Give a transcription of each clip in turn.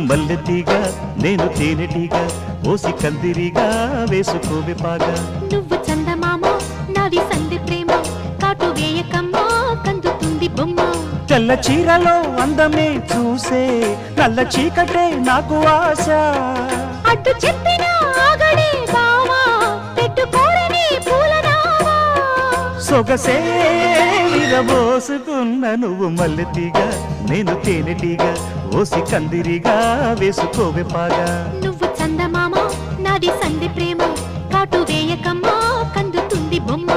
మల్లెతీగా నేను తేనెటీగా ఓసి కందిరిగా వేసుకోవే పాగా నువ్వు చందమామ నాది సంధి ప్రేమ కాటు వేయకమ్మా కందుతుంది బొమ్మ తెల్ల చీరలో అందమే చూసే నల్ల చీకటే నాకు ఆశ అడ్డు చెప్పిన ఆగడే బావా పెట్టుకోరని పూలనావా సొగసే విరబోసుకున్న నువ్వు మల్లెతీగా నేను తేనెటీగా ఓసి కందిరిగా వేసుకోవే పాగా నువ్వు చందమామ నాది సంధి ప్రేమ కాటు వేయకమ్మా కందుతుంది బొమ్మ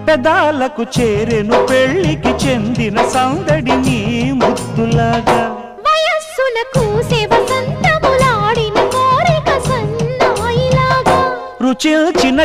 పెదాలకు చేరెను పెళ్లికి చెందిన సందడి నీ ముద్దులాగా వయస్సులకు సేవ సంతములాడిన కోరిక సన్నాయిలాగా రుచి చిన్న